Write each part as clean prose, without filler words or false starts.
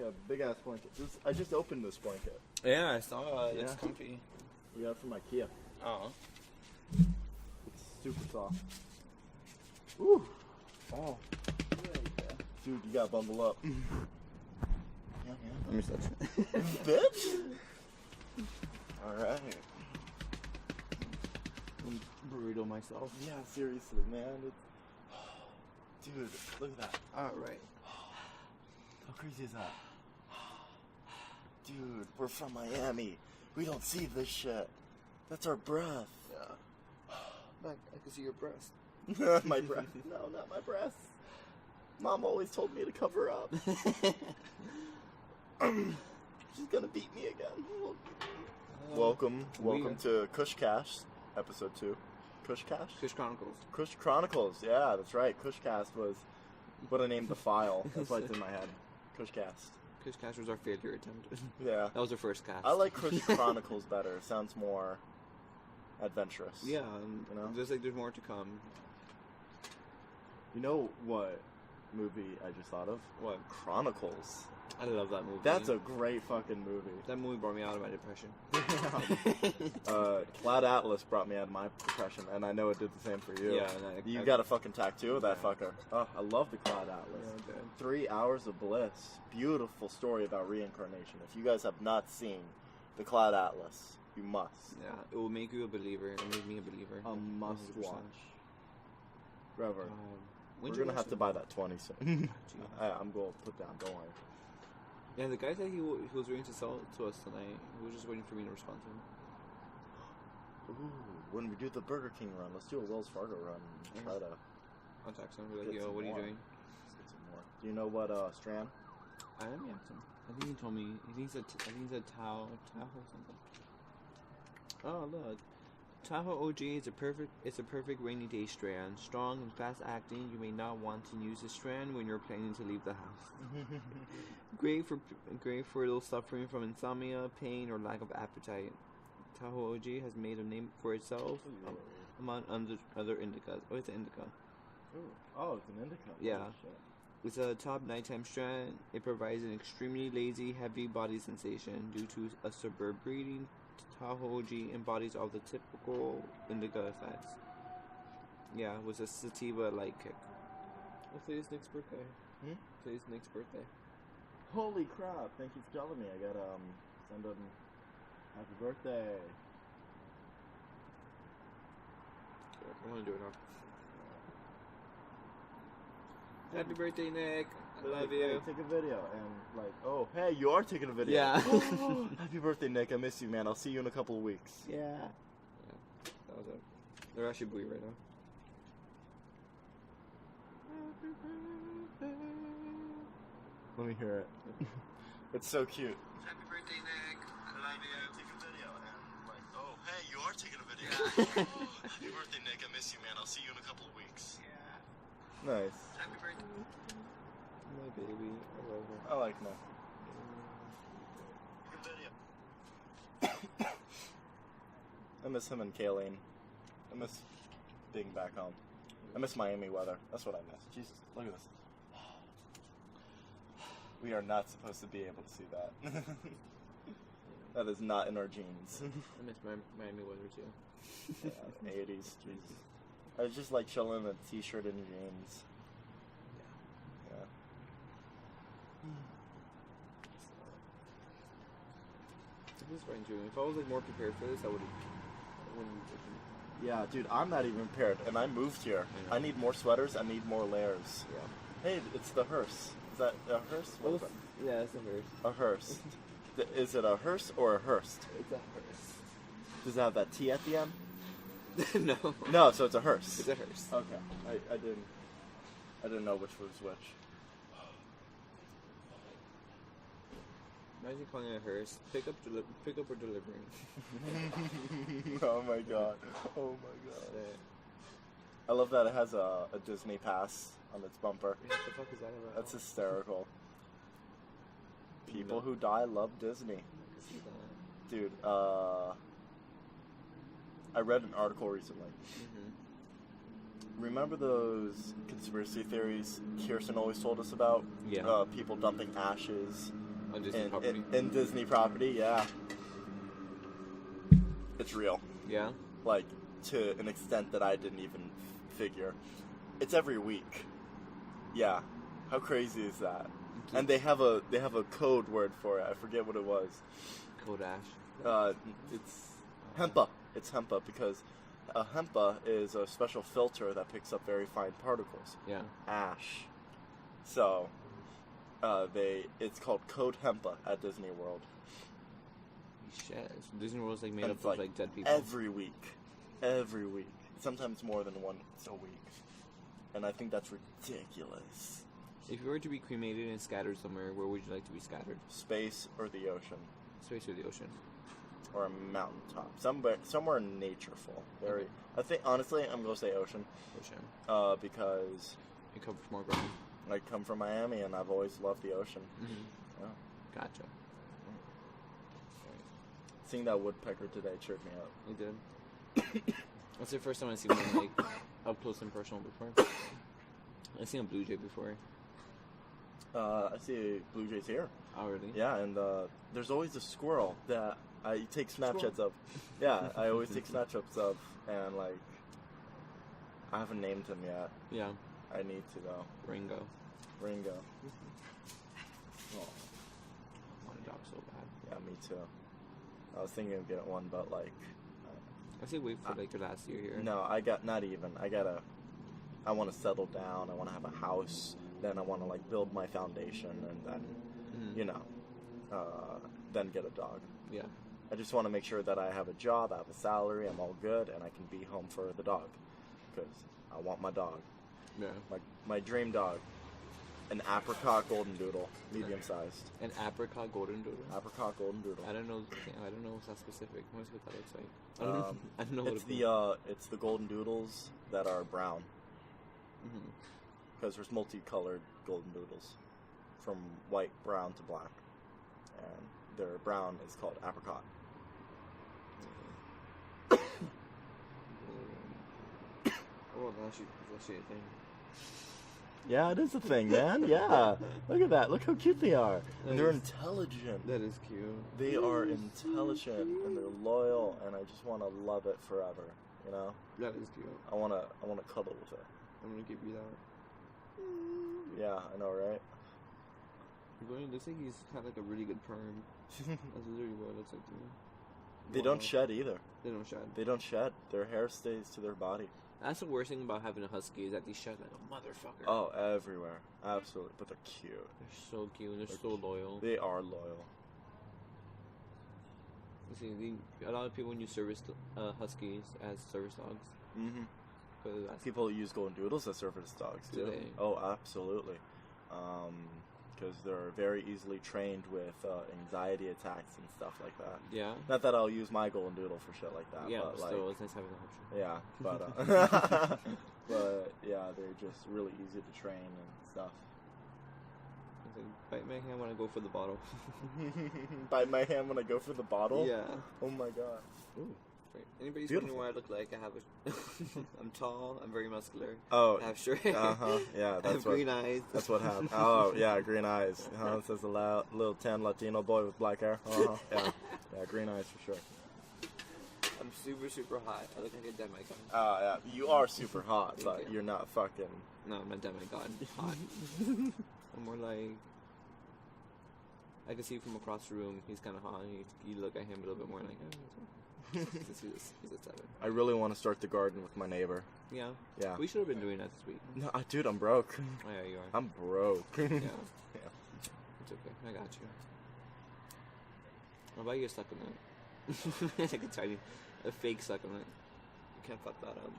Yeah, big ass blanket. I just opened this blanket. Yeah, I saw it. It's comfy. We got it from IKEA. Oh. It's super soft. Ooh. Oh. Dude, you gotta bundle up. Yeah. Let me touch Bitch! Alright. Burrito myself. Yeah, seriously, man. Dude, look at that. Alright. How crazy is that? Dude, we're from Miami. We don't see this shit. That's our breath. Yeah. Back, I can see your breast. My breath. No, not my breast. Mom always told me to cover up. She's gonna beat me again. Welcome to Kush episode 2. Kush Chronicles. Kush Chronicles, yeah, that's right. Kushcast was what I named the file. That's why it's in my head. Kushcast. Kushcast was our failure attempt. Yeah. That was our first cast. I like Kush Chronicles better. It sounds more adventurous. Yeah, you know? Just like there's more to come. You know what movie I just thought of? What? Chronicles. I love that movie. That's a great fucking movie. That movie brought me out of my depression. Cloud Atlas brought me out of my depression, and I know it did the same for you. Yeah, you got a fucking tattoo of that fucker. Oh, I love the Cloud Atlas. Yeah, 3 hours of bliss. Beautiful story about reincarnation. If you guys have not seen the Cloud Atlas, you must. Yeah, it will make you a believer. It will make me a believer. A must 100%. watch. We're We're gonna have to buy that 20 soon. I'm going to put down. Don't worry. Yeah, the guy said he was waiting to sell it to us tonight. He was just waiting for me to respond to him. Ooh, when we do the Burger King run, let's do a Wells Fargo run. And try to. I'll text him. Be like, yo, what are you doing? Let's get some more. Do you know what Strand? I am him. I think he told me. I think he said Tahoe something. Oh look, Tahoe OG is a perfect rainy day strand. Strong and fast acting. You may not want to use the strand when you're planning to leave the house. Great for a little suffering from insomnia, pain, or lack of appetite. Tahoe OG has made a name for itself among other indicas. Oh, it's an indica. Oh, it's an indica. Yeah. Oh, shit. It's a top nighttime strand. It provides an extremely lazy, heavy body sensation due to a suburb breeding. Tahoe OG embodies all the typical indica effects. Yeah, with a sativa-like kick. What's today's Nick's birthday? Today's Nick's birthday. Holy crap! Thank you for telling me. I gotta send him happy birthday. I'm gonna do it now. Happy birthday, Nick! I love you. Hey, take a video and oh, hey, you are taking a video. Yeah. Happy birthday, Nick! I miss you, man. I'll see you in a couple of weeks. Yeah. That was it. They're actually blue right now. Let me hear it. It's so cute. Happy birthday, Nick! I love you. Take a video and oh, hey, you are taking a video. Happy birthday, Nick! I miss you, man. I'll see you in a couple of weeks. Yeah. Nice. Happy birthday. My baby. I love her. I like Nick. Good video. I miss him and Kayleen. I miss being back home. I miss Miami weather. That's what I miss. Jesus, look at this. We are not supposed to be able to see that. That is not in our genes. I miss Miami weather too. Yeah, 80s, Jesus. I was just like chilling in a t-shirt and jeans. Yeah. This is what I'm doing. If I was like more prepared for this, I wouldn't. Yeah, dude, I'm not even prepared, and I moved here. I need more sweaters. I need more layers. Yeah. Hey, it's the hearse. Is that a hearse? What is it? Yeah, it's a hearse. A hearse. Is it a hearse or a hearse? It's a hearse. Does it have that T at the end? No. No, so it's a hearse. It's a hearse. Okay. I didn't know which was which. Imagine calling it a hearse. Pick up or delivering. Oh my god. Oh my god. Shit. I love that it has a Disney pass on its bumper. What the fuck is that about? That's hysterical. People who die love Disney. Dude, I read an article recently. Remember those conspiracy theories Kirsten always told us about? Yeah. People dumping ashes On Disney property. In Disney property, yeah. It's real. Yeah? Like, to an extent that I didn't even figure. It's every week. Yeah. How crazy is that? And they have a code word for it. I forget what it was. Code ash. It's HEMPA. It's HEMPA because HEMPA is a special filter that picks up very fine particles. Yeah. Ash. So, it's called Code HEMPA at Disney World. Shit. So Disney World's like made And up it's of like dead people. Every week. Every week. Sometimes more than once a week. And I think that's ridiculous. If you were to be cremated and scattered somewhere, where would you like to be scattered? Space or the ocean. Space or the ocean? Or a mountaintop. Somewhere natureful. Very. I think, honestly, I'm going to say ocean. Ocean. Because You come from more ground. I come from Miami and I've always loved the ocean. Mm-hmm. Yeah. Gotcha. Seeing that woodpecker today cheered me up. You did? That's the first time I've seen one like up close and personal before. I've seen a blue jay before. I see blue jays here. Oh, really? Yeah, and there's always a squirrel that I take Snapchats of. Yeah, I always take Snapchats of, and like, I haven't named him yet. Yeah. I need to though. Ringo. Ringo. Oh, I want a dog so bad. yeah, me too. I was thinking of getting one, but like, I say wait for like your last year here. no, not even. I want to settle down. I want to have a house. Then I want to like build my foundation, and then, you know, then get a dog. Yeah. I just want to make sure that I have a job, I have a salary, I'm all good, and I can be home for the dog. Because I want my dog. Yeah. My dream dog. An apricot golden doodle, medium sized. An apricot golden doodle. Apricot golden doodle. I don't know. I don't know if that's specific. What's what that looks like? I don't know. It's the golden doodles that are brown. Mm-hmm. Because there's multicolored golden doodles, from white, brown to black, and their brown is called apricot. Oh, that's actually a thing. Yeah, it is a thing, man. Yeah, look at that. Look how cute they are. And they're intelligent. That is cute. They are intelligent and they're loyal, and I just want to love it forever. You know. That is cute. I wanna cuddle with it. I'm gonna give you that. Yeah, I know, right? It looks like he's had like a really good perm. That's literally what it looks like to me. They don't shed either. They don't shed. They don't shed. Their hair stays to their body. That's the worst thing about having a husky is that they shed like a motherfucker. Oh, everywhere. Absolutely. But they're cute. They're so cute and they're so loyal. They are loyal. You see, a lot of people use service huskies as service dogs. Mm-hmm. People use golden doodles as service dogs too. Oh, absolutely. Because they're very easily trained with anxiety attacks and stuff like that. Yeah. Not that I'll use my golden doodle for shit like that. Yeah, but still, it's nice having the option. Yeah, but but yeah, they're just really easy to train and stuff. Bite my hand when I go for the bottle. Bite my hand when I go for the bottle? Yeah. Oh my god. Ooh. Anybody's wondering what I look like? I have I'm tall. I'm very muscular. Oh. I have short hair. Yeah, I have green eyes. That's what happened. Oh, yeah, green eyes. It says a little tan Latino boy with black hair. Yeah, green eyes for sure. I'm super, super hot. I look like a demigod. Yeah, you are super hot, but you're not fucking. No, I'm not demigod. Hot. I'm more like. I can see from across the room. He's kind of hot. You look at him a little bit more like. He's a 7. I really want to start the garden with my neighbor. Yeah? Yeah. We should have been doing that this week. No, dude, I'm broke. Oh, yeah, you are. I'm broke. Yeah. Yeah. It's okay. I got you. I'll buy you a succulent. Like a fake succulent. You can't fuck that up.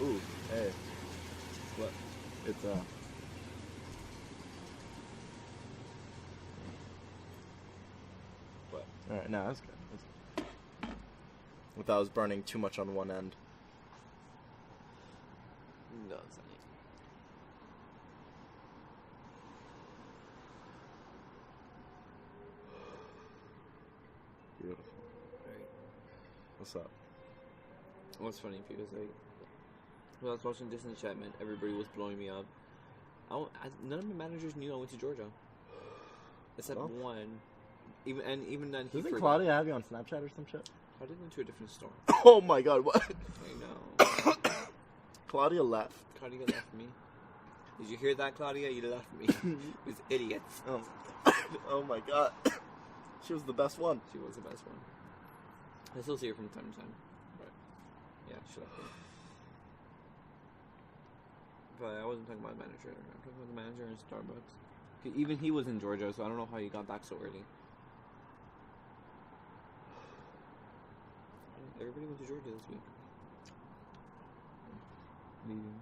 Ooh, hey. What? It's What? Alright, no, that's good. without us burning too much on one end. No, it's not. Beautiful. Right. What's up? What's funny because like when I was watching Disenchantment, everybody was blowing me up. None of my managers knew I went to Georgia, except one. Even then, he Doesn't forgot. Claudia have you on Snapchat or some shit? Claudia went to a different store. Oh my god, what? I know. Claudia left. Claudia left me. Did you hear that, Claudia? You left me. These idiots. Oh my god. She was the best one. She was the best one. I still see her from time to time. But yeah, she left me. But I wasn't talking about the manager. I'm talking about the manager in Starbucks. Even he was in Georgia, so I don't know how he got back so early. Everybody went to Georgia this week. Leaving.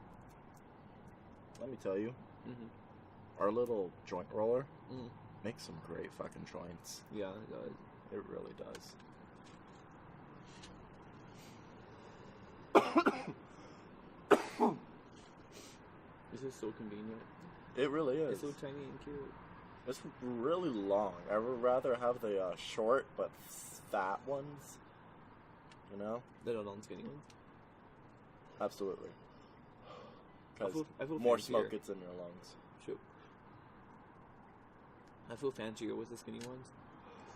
Let me tell you, Mm-hmm. our little joint roller Mm. makes some great fucking joints. Yeah, it does. It really does. This is so convenient. It really is. It's so tiny and cute. It's really long. I would rather have the short but fat ones. You know? The little skinny ones. Absolutely. I Because feel more fancier. smoke gets in your lungs. Shoot. I feel fancier with the skinny ones.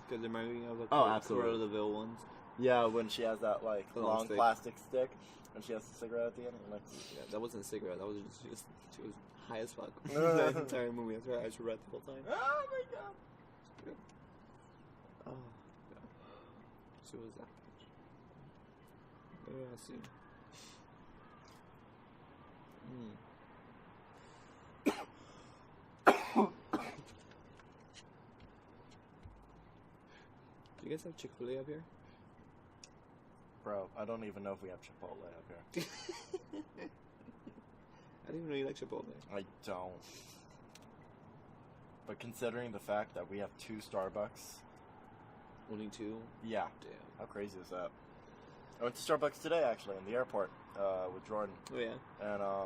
Because they're reminding me of the absolutely. Cruella de Vil ones. Yeah, when she has that like The long stick. plastic stick, and she has a cigarette at the end. And like, Yeah, that wasn't a cigarette. That was just she was high as fuck. The entire movie. That's why I just read the whole time. oh my god! Oh, yeah. She was that. What else see? Do you guys have Chick-fil-A up here? Bro, I don't even know if we have Chipotle up here. I didn't even know you like Chipotle. I don't. But considering the fact that we have 2 Starbucks, Only 2? yeah. Damn. How crazy is that? I went to Starbucks today, actually, in the airport with Jordan. Oh, yeah? And I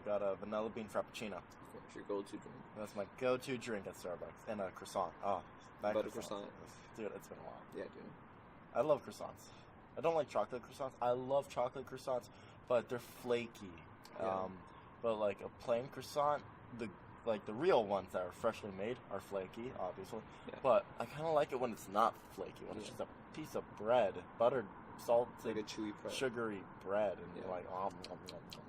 got a vanilla bean frappuccino. Of course, your go-to drink. That's my go-to drink at Starbucks. And a croissant. Oh, that Butter croissant. Dude, it's been a while. Yeah, dude. I love croissants. I don't like chocolate croissants. I love chocolate croissants, but they're flaky. Yeah. But like a plain croissant, the real ones that are freshly made are flaky, obviously. Yeah. But I kind of like it when it's not flaky, when it's Yeah. just a piece of bread, buttered, salted, It's like a chewy bread. sugary bread, and Yeah. you're like, oh,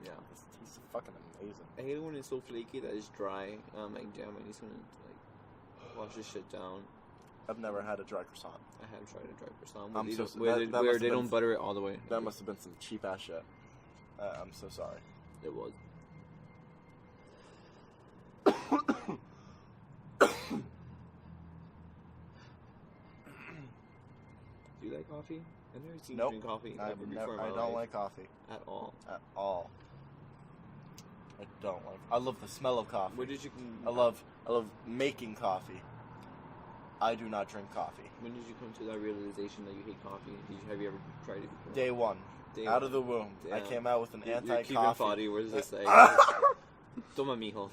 Yeah. this tastes fucking amazing. I hate it when it's so flaky that it's dry. I'm like, damn, I need someone to like wash this shit down. I've never had a dry croissant. I have tried a dry croissant I'm where, so they, s- where, that- they, that where must they have don't been- butter it all the way. That must have been some cheap ass shit. I'm so sorry. It was. Do you like coffee? I've never seen you Nope. drink coffee ever before in my I life. don't like coffee At all. at all. I don't like. I love the smell of coffee. Where did you... I love making coffee. I do not drink coffee. When did you come to that realization that you hate coffee? Have you ever tried it before? Day one, Day out one. of the womb, I Damn. came out with an You're anti-coffee. Cuban body, where does it say? Toma, mijo.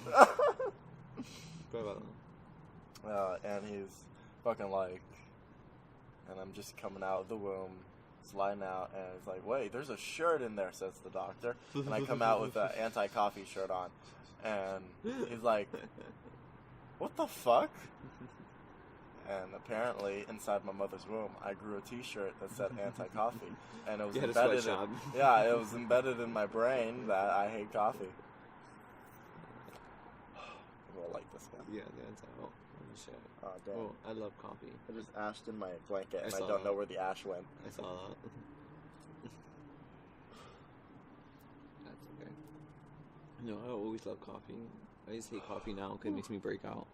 And he's fucking like, and I'm just coming out of the womb, sliding out, and it's like, wait, there's a shirt in there, says the doctor. And I come out with an anti-coffee shirt on, and he's like, what the fuck? And apparently, inside my mother's womb, I grew a T-shirt that said anti-coffee, and it was You had a embedded. sweatshop. Yeah, it was embedded in my brain that I hate coffee. I like this guy. Yeah, the anti... Oh, shit. Oh damn! Oh, I love coffee. I just ashed in my blanket, and I saw don't know that. where the ash went. I saw that. That's okay. No, I always love coffee. I just hate coffee now because it makes me break out.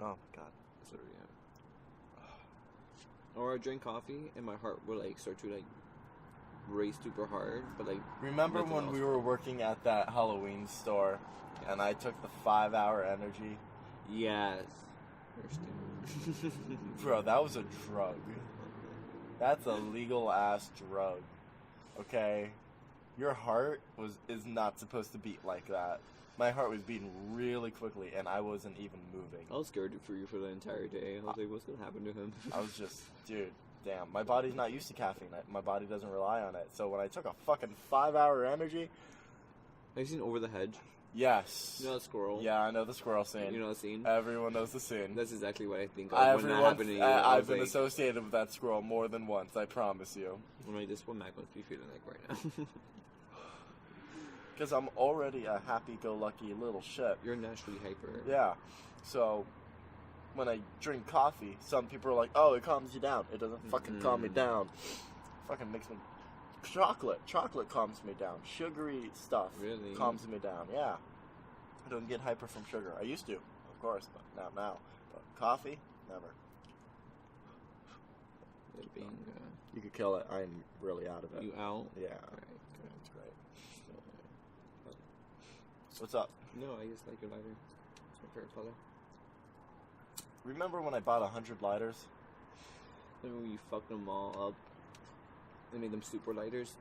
Oh my god! So yeah. Or I drink coffee and my heart will like start to like race super hard, but like. Remember nothing when else. we were working at that Halloween store, and I took the 5-hour energy? Yes. You're stupid. Bro, that was a drug. That's a legal ass drug. Okay? Your heart is not supposed to beat like that. My heart was beating really quickly, and I wasn't even moving. I was scared for you for the entire day. I was like, what's gonna happen to him? I was just, dude, damn. My body's not used to caffeine. My body doesn't rely on it. So when I took a fucking 5-hour energy... Have you seen Over the Hedge? Yes. You know that squirrel? Yeah, I know the squirrel scene. You know the scene? Everyone knows the scene. That's exactly what I think of when that happened to you. I've been associated with that squirrel more than once, I promise you. I'm like, this is what Mac must be feeling like right now. Because I'm already a happy-go-lucky little shit. You're naturally hyper. Yeah. So, when I drink coffee, some people are like, oh, it calms you down. It doesn't fucking calm me down. It fucking makes me... Chocolate calms me down. Sugary stuff calms me down. Yeah. I don't get hyper from sugar. I used to, of course, but not now. But coffee, never. You could kill it. I'm really out of it. You out? Yeah. Right. It's great. What's up? No, I just like your lighter. It's my favorite color. Remember when I bought 100 lighters? Remember when you fucked them all up? They made them super lighters?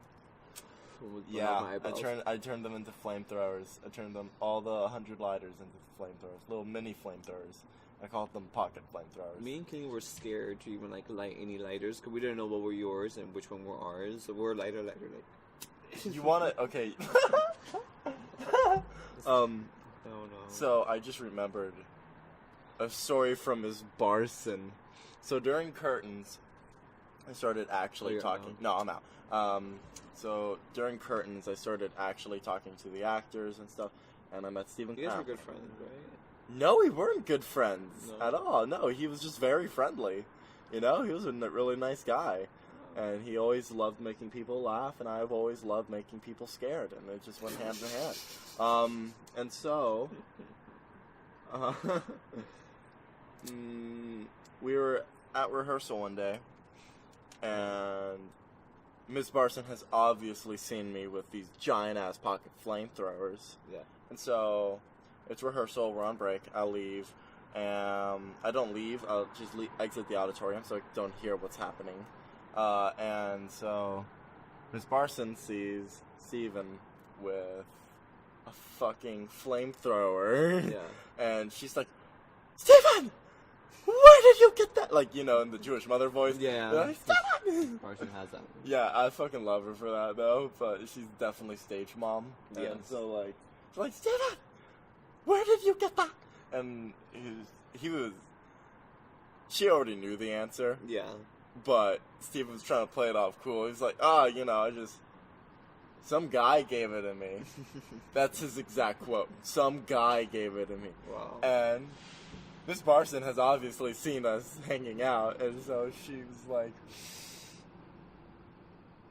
Yeah, I turned them into flamethrowers. I turned all the 100 lighters into flamethrowers. Little mini flamethrowers. I called them pocket flamethrowers. Me and Kenny were scared to even light any lighters because we didn't know what were yours and which one were ours. So we're lighter. You want to? Okay. Oh no. So I just remembered a story from Ms. Barson. So during curtains, I started actually talking. No, I'm out. So during curtains, I started actually talking to the actors and stuff, and I met Stephen. You guys were good friends, right? No, we weren't good friends at all. No, he was just very friendly. You know, he was a really nice guy. And he always loved making people laugh, and I've always loved making people scared, and it just went hand in hand. And so, we were at rehearsal one day, and Ms. Barson has obviously seen me with these giant-ass pocket flamethrowers. Yeah. And so, it's rehearsal, we're on break, I leave, and I don't leave, I'll just exit the auditorium so I don't hear what's happening. And so, Miss Barson sees Steven with a fucking flamethrower. Yeah. And she's like, Steven! Where did you get that? Like, you know, in the Jewish mother voice. Yeah. Like, Steven! Barson has that. Yeah, I fucking love her for that, though. But she's definitely stage mom. Yeah. And so, like, she's like, Steven! Where did you get that? And she already knew the answer. Yeah. But Steve was trying to play it off cool. He's like, you know, some guy gave it to me. That's his exact quote. Some guy gave it to me. Wow. And Miss Barson has obviously seen us hanging out, and so she was like,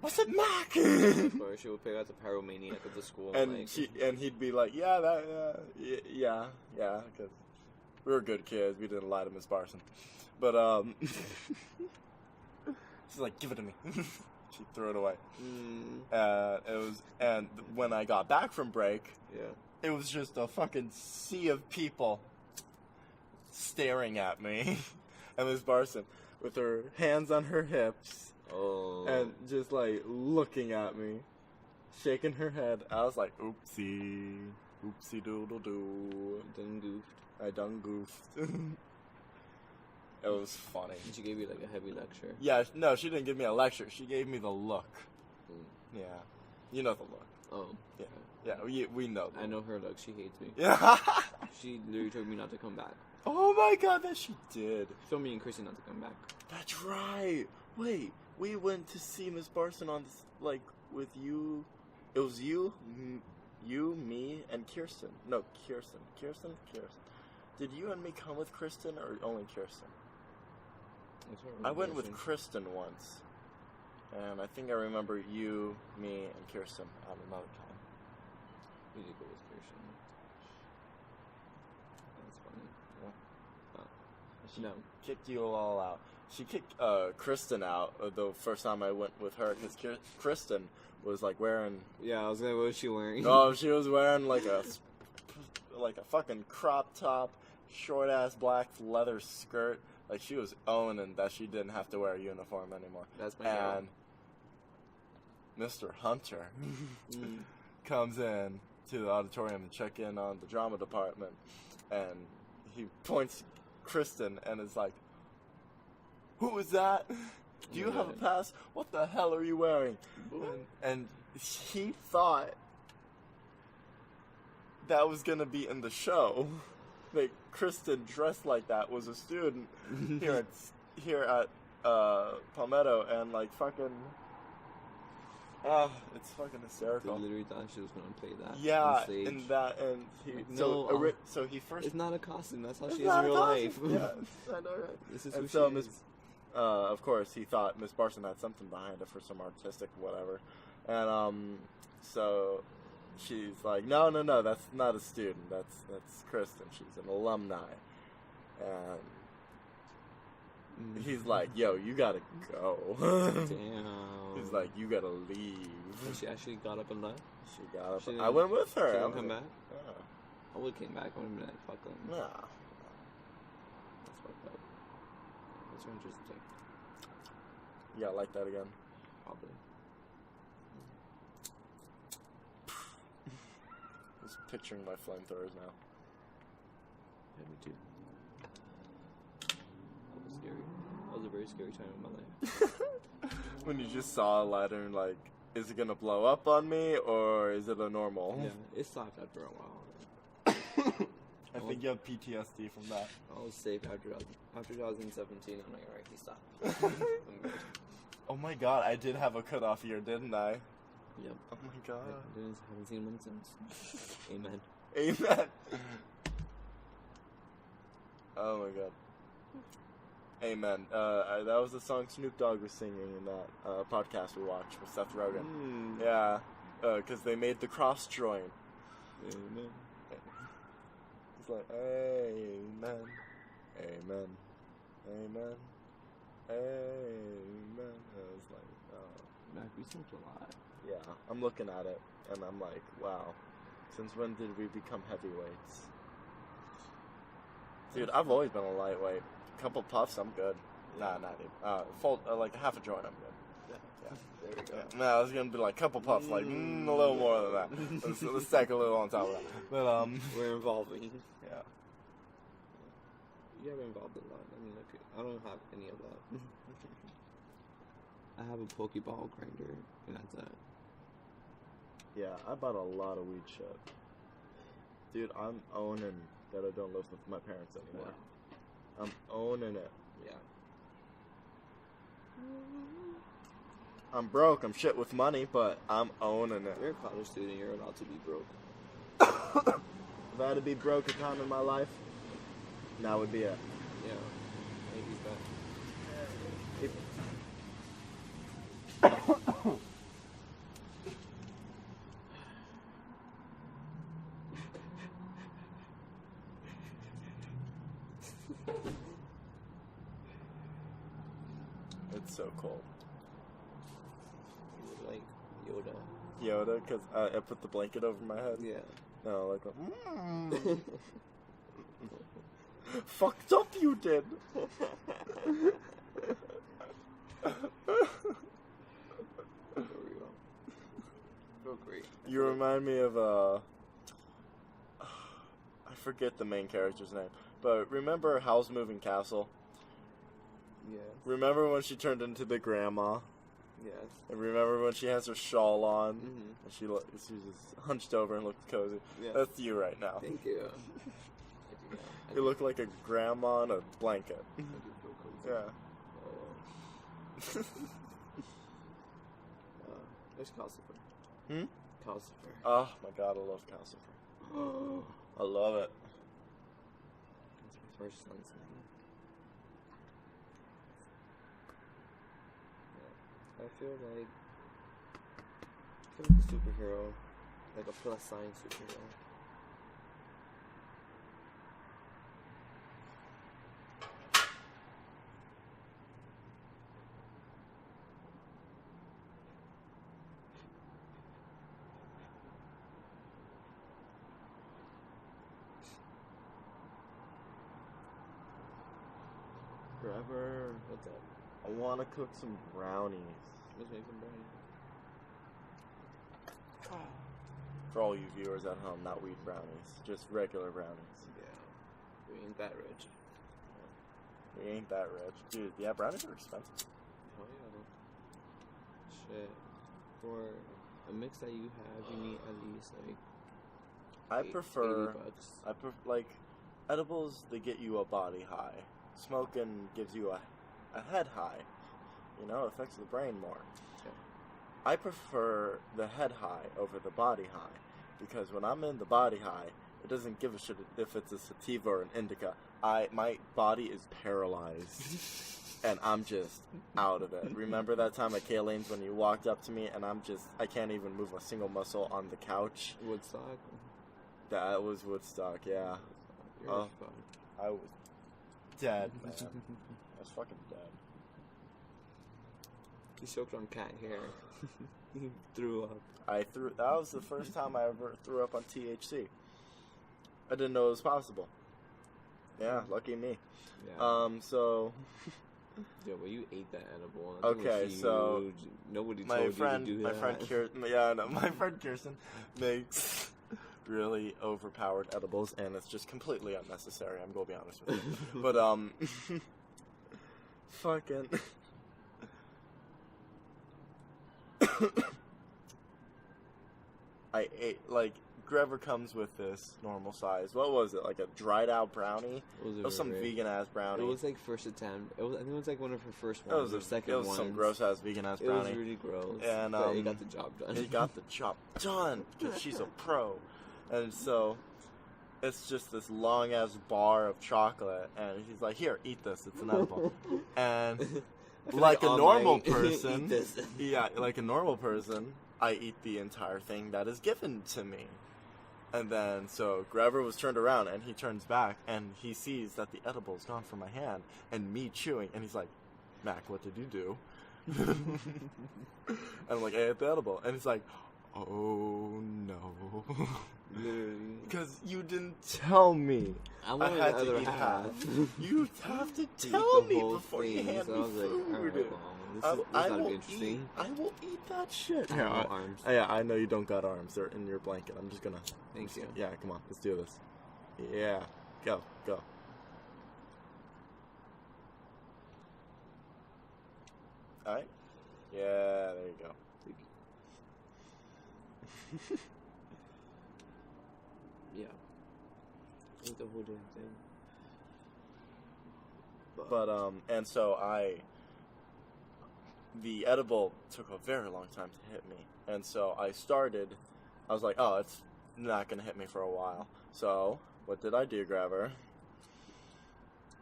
what's it, Mac? Or she would pick out the pyromaniac at the school. And he'd be like, yeah, because we were good kids. We didn't lie to Miss Barson. But, she's like, give it to me. She threw it away. And when I got back from break, it was just a fucking sea of people staring at me. And Miss Barson with her hands on her hips and just like looking at me, shaking her head. I was like, oopsie doodle doo. I done goofed. It was funny. She gave you like a heavy lecture. Yeah, no, she didn't give me a lecture. She gave me the look. Yeah. You know the look. Oh. Yeah, we know that. I know her look. She hates me. Yeah. She literally told me not to come back. Oh my god, that she did. She told me and Chrissy not to come back. That's right. Wait, we went to see Miss Barson on this, like, with you. It was you, me, and Kirsten. No, Kirsten. Did you and me come with Kristen or only Kirsten? I went with Kristen once, and I think I remember you, me, and Kirsten at another time. We did go with Kirsten. That's funny. Yeah. She kicked you all out. She kicked Kristen out the first time I went with her, because Kristen was like wearing... Yeah, I was like, what was she wearing? Oh, she was wearing like a fucking crop top short ass black leather skirt. Like, she was owning that she didn't have to wear a uniform anymore. That's my girl. And Mr. Hunter comes in to the auditorium to check in on the drama department, and he points to Kristen and is like, "Who is that? Do you have a pass? What the hell are you wearing?" And he thought that was gonna be in the show. Like, Kristen dressed like that was a student here at Palmetto, and like fucking. It's fucking hysterical. They literally thought she was gonna play that. Yeah, on stage. and he Like, so he first. It's not a costume. That's how It's she is in not a real costume. life. Yeah, I know, right? This is And who so she Miss, is. of course, he thought Miss Barson had something behind it for some artistic whatever, and so she's like, no, that's not a student. That's Kristen. She's an alumni, and he's like, yo, you gotta go. Damn. He's like, you gotta leave. And she actually got up and left. She got up. She I went with her. She I didn't was come like, back. Yeah. I would have came back. I would have been like, fuck them. Yeah. That's fucked up. That's interesting. Yeah, I like that again. Probably. Just picturing my flamethrowers now. Yeah, me too. That was scary. That was a very scary time in my life. When you just saw a ladder and like, is it gonna blow up on me or is it a normal? Yeah, it stopped after a while. I think you have PTSD from that. I was safe after 2017. I'm like, alright, he stopped. I'm good. Oh my god, I did have a cutoff year, didn't I? Yep. Oh my god. I haven't seen one since. Amen. Amen. Oh my god. Amen. That was the song Snoop Dogg was singing in that podcast we watched with Seth Rogen. Yeah, because they made the cross joint. Amen. It's like, amen, amen, amen, amen. I was like, oh. Mac, we smoked a lot. Yeah, I'm looking at it, and I'm like, wow. Since when did we become heavyweights? Dude, I've always been a lightweight. A couple puffs, I'm good. Nah, not even. Like half a joint, I'm good. Yeah. There we go. Yeah. Nah, I was gonna be like a couple puffs, like a little more than that. Let's stack a little on top of that. But we're evolving. Yeah. You have involved a lot. I mean, I don't have any of that. I have a Pokeball grinder, and that's it. Yeah, I bought a lot of weed shit. Dude, I'm owning that I don't live with my parents anymore. Yeah. I'm owning it. Yeah. I'm broke. I'm shit with money, but I'm owning it. You're a college student. You're allowed to be broke. If I had to be broke a time in my life, now would be it. Yeah. Maybe that. It's so cold. You look like Yoda. Yoda, because I put the blanket over my head. Yeah. No, like, fucked up you did. Real great. You remind me of, I forget the main character's name, but remember Howl's Moving Castle? Yes. Remember when she turned into the grandma? Yes. And remember when she has her shawl on? Mm-hmm. And she's just hunched over and looks cozy? Yeah. That's you right now. Thank you. You look like a grandma in a blanket. I do feel cozy. Yeah. There's Calcifer. Calcifer. Oh my god, I love Calcifer. I love it. That's my first son's name. I feel like a superhero, like a plus sign superhero. Forever. What's up? I want to cook some brownies. Let's make some brownies. For all you viewers at home, not weed brownies, just regular brownies. Yeah. We ain't that rich. We ain't that rich. Dude, yeah, brownies are expensive. Oh yeah. Shit. For a mix that you have, you need at least like $80. Like, edibles, they get you a body high. Smoking gives you a head high. You know, it affects the brain more. Yeah. I prefer the head high over the body high. Because when I'm in the body high, it doesn't give a shit if it's a sativa or an indica. My body is paralyzed. And I'm just out of it. Remember that time at Kaylene's when you walked up to me and I can't even move a single muscle on the couch? Woodstock? That was Woodstock, yeah. You're I was dead, man. I was fucking dead. He choked on cat hair. He threw up. That was the first time I ever threw up on THC. I didn't know it was possible. Yeah, lucky me. Yeah. Yeah, well, you ate that edible. Okay, so nobody told you to do that. My friend Kirsten makes really overpowered edibles, and it's just completely unnecessary. I'm gonna be honest with you, but fucking. I ate, like, Grever comes with this normal size. What was it? Like a dried out brownie? It was some vegan ass brownie. It was like first attempt. I think it was like one of her first ones. It was some gross ass vegan ass brownie. It was really gross. And but it got the job done. It got the job done because she's a pro. And so it's just this long ass bar of chocolate, and he's like, "Here, eat this. It's an edible." And like a normal person, like a normal person, I eat the entire thing that is given to me. And then, so Grever was turned around, and he turns back, and he sees that the edible is gone from my hand, and me chewing, and he's like, "Mac, what did you do?" And I'm like, "I ate the edible." And he's like, "Oh, no." Because you didn't tell me. I had to eat half. You have to tell me before you hand me food. This will be interesting. I will eat that shit. I have no arms. Yeah, I know you don't got arms. They're in your blanket. I'm just gonna... Thank you. Yeah, come on. Let's do this. Yeah. Go. Alright? Yeah, there you go. Yeah. Eat the whole damn thing. But, and so the edible took a very long time to hit me. And so I was like, oh, it's not going to hit me for a while. So, what did I do, Grever?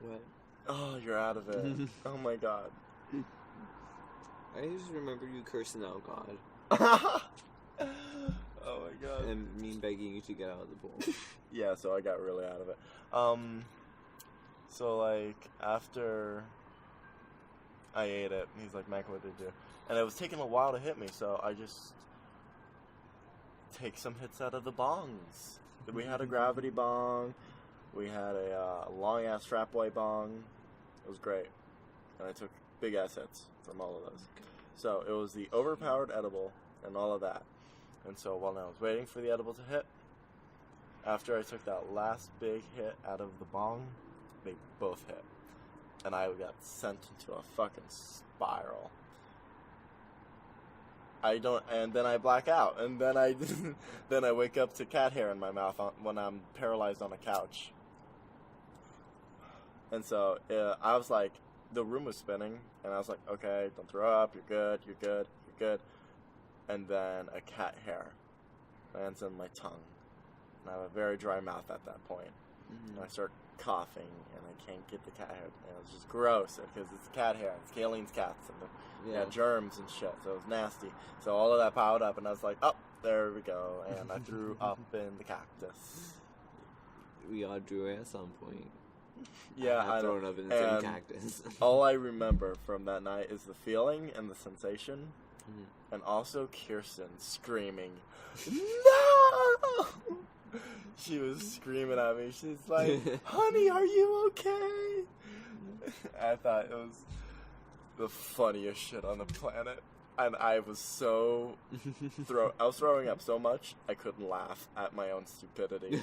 What? Oh, you're out of it. Oh my god. I just remember you cursing out God. Oh my god. And me begging you to get out of the pool. Yeah, so I got really out of it. So like, after I ate it, he's like, "Mac, what did you do?" And it was taking a while to hit me, so I just take some hits out of the bongs. We had a gravity bong. We had a long-ass strap-away bong. It was great. And I took big-ass hits from all of those. So it was the overpowered edible and all of that. And so while I was waiting for the edible to hit, after I took that last big hit out of the bong, they both hit. And I got sent into a fucking spiral. And then I black out. And then I wake up to cat hair in my mouth when I'm paralyzed on a couch. And so I was like, the room was spinning, and I was like, okay, don't throw up, you're good. And then a cat hair lands in my tongue. And I have a very dry mouth at that point. Mm-hmm. And I start coughing, and I can't get the cat hair. And it was just gross, because it's cat hair. It's Kaylene's cats, and they had germs and shit, so it was nasty. So all of that piled up, and I was like, oh, there we go. And I threw up in the cactus. We all drew it at some point. Yeah, I've thrown up in the same cactus. All I remember from that night is the feeling and the sensation, and also Kirsten screaming, "No!" She was screaming at me. She's like, "Honey, are you okay?" I thought it was the funniest shit on the planet. And I was so I was throwing up so much I couldn't laugh at my own stupidity.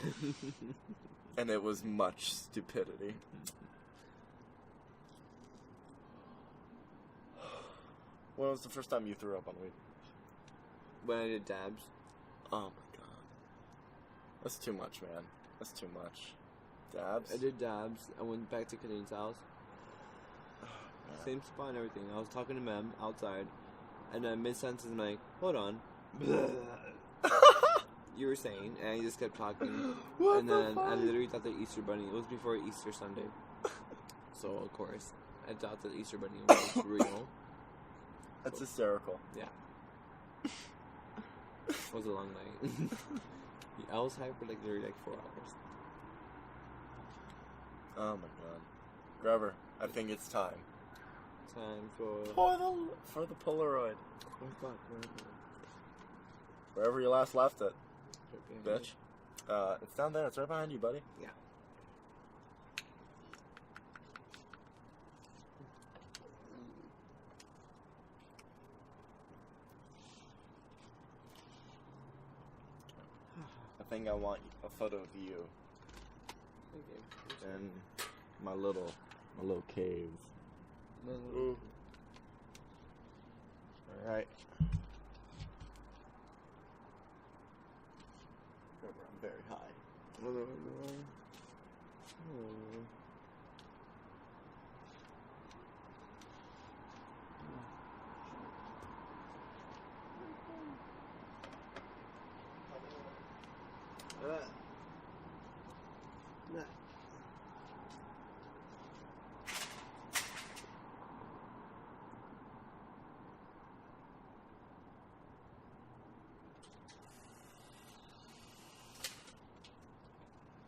And it was much stupidity. When was the first time you threw up on weed? When I did dabs. Oh my god. That's too much, man. That's too much. Dabs? I did dabs. I went back to Kanine's house. Same spot and everything. I was talking to Mem outside. And then mid-sentence, I'm like, hold on. You were saying, and I just kept talking. What and the then fuck? I literally thought the Easter Bunny. It was before Easter Sunday. So, of course, I thought the Easter Bunny was real. That's hysterical. Yeah. It was a long night. I was hyped for literally 4 hours. Oh my god. Grover, I think it's time. Time for For the Polaroid. Oh fuck, where is it? Wherever you last left it, Right behind bitch. It's down there. It's right behind you, buddy. you. Yeah. I think I want a photo of you Okay. and my little cave. Ooh. All right. Grover, I'm very high.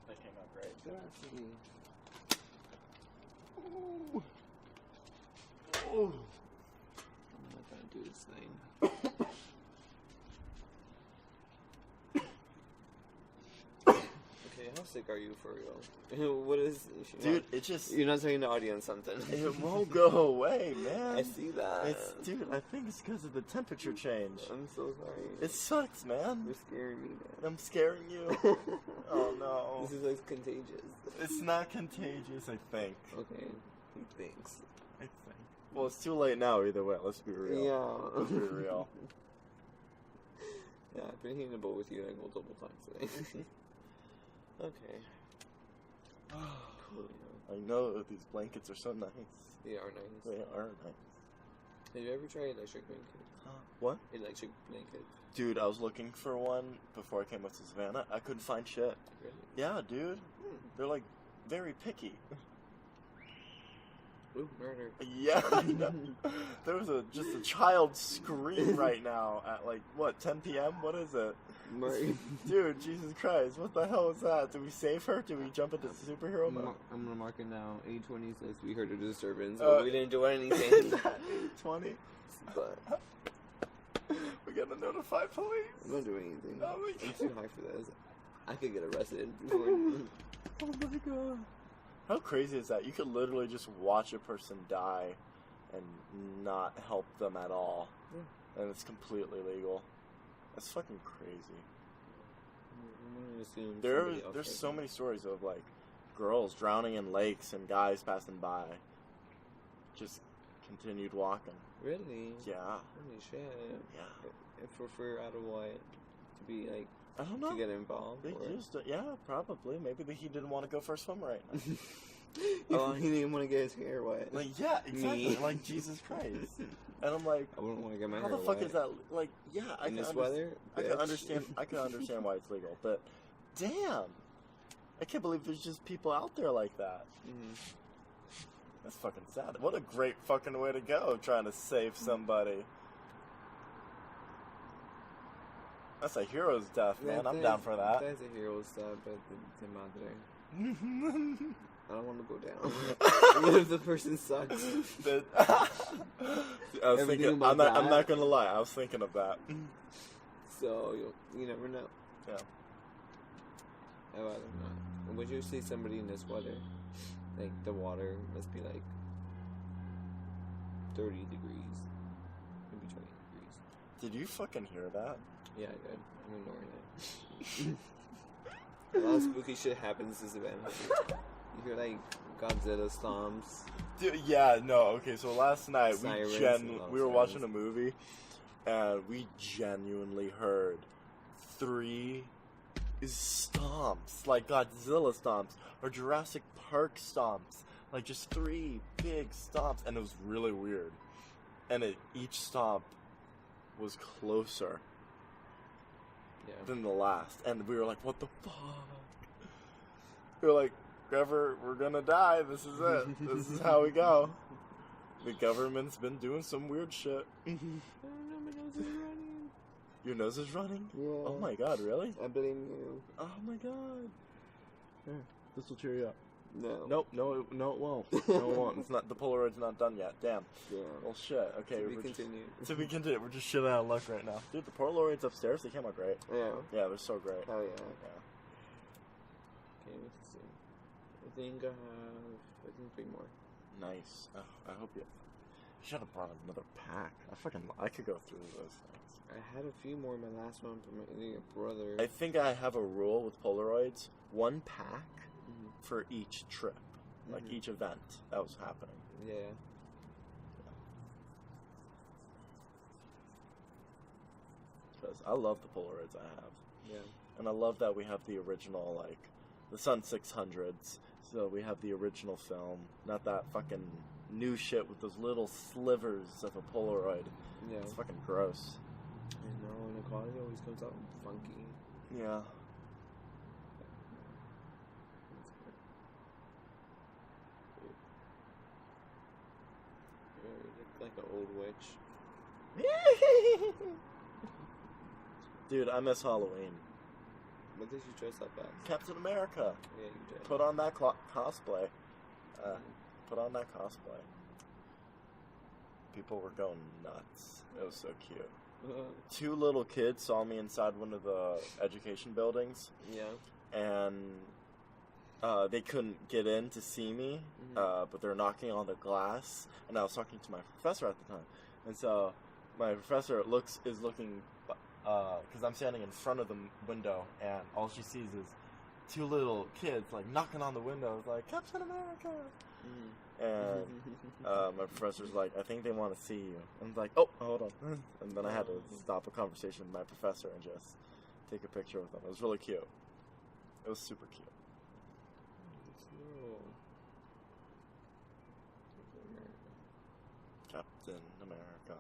That came out great. Ooh. Oh. I'm not gonna do this thing. Okay, how sick are you for real? What is... Dude, it just... You're not telling the audience something. It won't go away, man. I see that. Dude, I think it's because of the temperature change. I'm so sorry. It sucks, man. You're scaring me, man. I'm scaring you. Oh, no. This is like contagious. It's not contagious, I think. Okay, he thinks. I think. Well, it's too late now either way. Let's be real. Yeah. Let's be real. Yeah, I've been hitting the boat with you like multiple times today. Okay. Cool, I know these blankets are so nice. They are nice. They are nice. Have you ever tried electric blankets? What? Electric blankets. Dude, I was looking for one before I came up to Savannah. I couldn't find shit. Really? Yeah, dude. They're like very picky. Ooh, murder. Yeah, I know. There was just a child scream right now at like, what, 10 p.m.? What is it? Murray. Dude, Jesus Christ, what the hell is that? Did we save her? Did we jump into superhero mode? I'm gonna mark it now. 820 says we heard a disturbance, but we didn't do anything. 820? But We're gonna notify police. I'm not doing anything. Oh my I'm God. too high for this. I could get arrested before. Oh my god. How crazy is that? You could literally just watch a person die and not help them at all. Yeah. And it's completely legal. That's fucking crazy. I'm gonna assume somebody else There's did so that. many stories of like girls drowning in lakes and guys passing by. Just continued walking. Really? Yeah. Holy shit. Yeah. If we're out of what? To be like, I don't know. to get involved? They Or? used to, yeah, probably. Maybe he didn't want to go for a swim right now. Oh, he didn't want to get his hair wet. Like, yeah, exactly. Me. Like, Jesus Christ. And I'm like, I wouldn't want to get my how hair the fuck wet. is that? Like, yeah, I In can this weather? I can Bitch. understand. I can understand why it's legal, but damn, I can't believe there's just people out there like that. Mm-hmm. That's fucking sad. What a great fucking way to go, trying to save somebody. That's a hero's death, man. I'm down for that. That's a hero stuff, but the madre. I don't want to go down. What if the person sucks? I was Everything thinking. about I'm that. not gonna lie. I was thinking of that. So you never know. Yeah. I'd rather not. Would you see somebody in this weather? Like the water must be like 30 degrees. Maybe 20 degrees. Did you fucking hear that? Yeah, I did. I'm ignoring it. A lot of spooky shit happens this event. You hear like Godzilla stomps. Dude, yeah, no, okay, so last night Sirens, we were watching a movie and we genuinely heard 3 stomps, like Godzilla stomps or Jurassic Park stomps, like just 3 big stomps, and it was really weird. And each stomp was closer than the last, and we were like, "What the fuck?" We were like, "Trevor, we're gonna die. This is it. This is how we go." The government's been doing some weird shit. I don't know, my nose is running. Your nose is running? Yeah. Oh my god, really? I blame you. Oh my god. Here, this will cheer you up. No. Nope, no, it won't. No, it won't. It's not. The Polaroid's not done yet. Damn. Yeah. Well, shit. Okay, To be continued. To be continued. We're just shit out of luck right now, dude. The Polaroids upstairs, they came out great. Yeah. Yeah, they're so great. Oh yeah. Yeah. Okay, let's see. I think I have 3 more. Nice. Oh, I hope you should have brought another pack. I could go through those things. I had a few more in my last one from my brother. I think I have a rule with Polaroids: 1 pack for each trip, like each event that was happening. Yeah. Because I love the Polaroids I have. Yeah. And I love that we have the original, like, the Sun 600s. So we have the original film, not that fucking new shit with those little slivers of a Polaroid. Yeah. It's fucking gross. I know, and the quality always comes out funky. Yeah. You look like an old witch. Dude, I miss Halloween. What did you dress up as? Captain America. Yeah, you did. Put on that cosplay. Put on that cosplay. People were going nuts. It was so cute. 2 little kids saw me inside one of the education buildings. Yeah. And they couldn't get in to see me, but they're knocking on the glass. And I was talking to my professor at the time. And so my professor is looking, because I'm standing in front of the window, and all she sees is 2 little kids, like, knocking on the window, like, Captain America! And my professor's like, I think they want to see you. And I was like, oh, hold on. And then I had to stop a conversation with my professor and just take a picture with them. It was really cute. It was super cute. Captain America.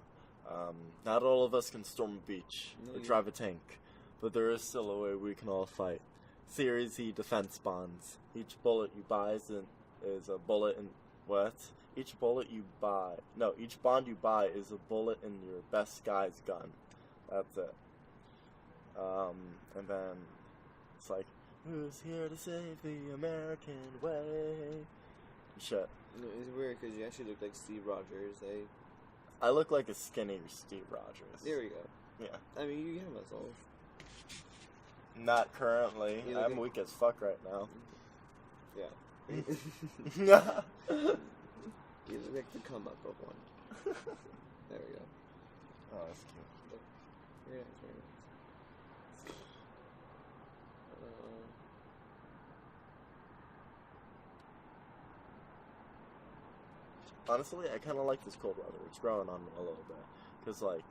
Not all of us can storm a beach or drive a tank, but there is still a way we can all fight. Series E defense bonds. Each bullet you buy is a bullet in what? Each bond you buy is a bullet in your best guy's gun. That's it. And then it's like, who's here to save the American way? Shit. No, it's weird because you actually look like Steve Rogers. I look like a skinnier Steve Rogers. There we go. Yeah. I mean, you have muscles. Not currently. I'm weak as fuck right now. Yeah. You look like the come up of one. There we go. Oh, that's cute. Very nice, very nice. Honestly, I kind of like this cold weather. It's growing on me a little bit. Because, like,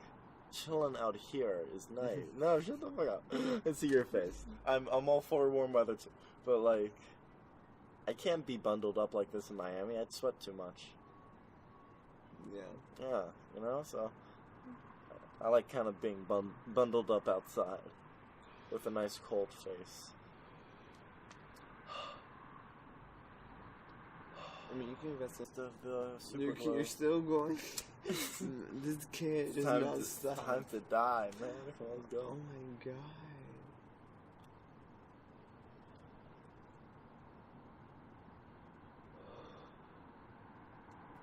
chilling out here is nice. No, shut the fuck up. I see your face. I'm all for warm weather, too. But, like, I can't be bundled up like this in Miami. I'd sweat too much. Yeah. Yeah, you know? So, I like kind of being bundled up outside with a nice cold face. I mean, you can invest in the super glue. You're still going. This kid does not stop. Time to die, man. Come on, let's go. Oh my god.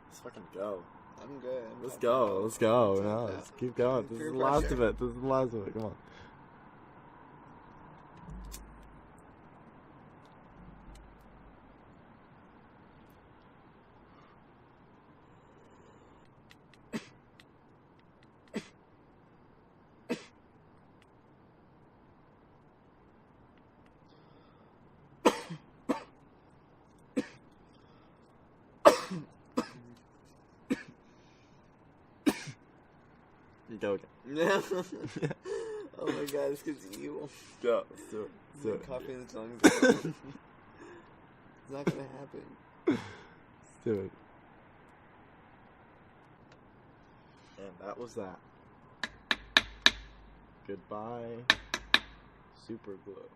Let's fucking go. I'm good. Let's go. Let's go. No, let's keep going. This is the last of it. This is the last of it. Come on. Go. Oh my god, this kid's evil. Go. Let's do it. He's like coughing his lungs out. It's not gonna happen. Let's do it. And that was that. Goodbye. Super glue.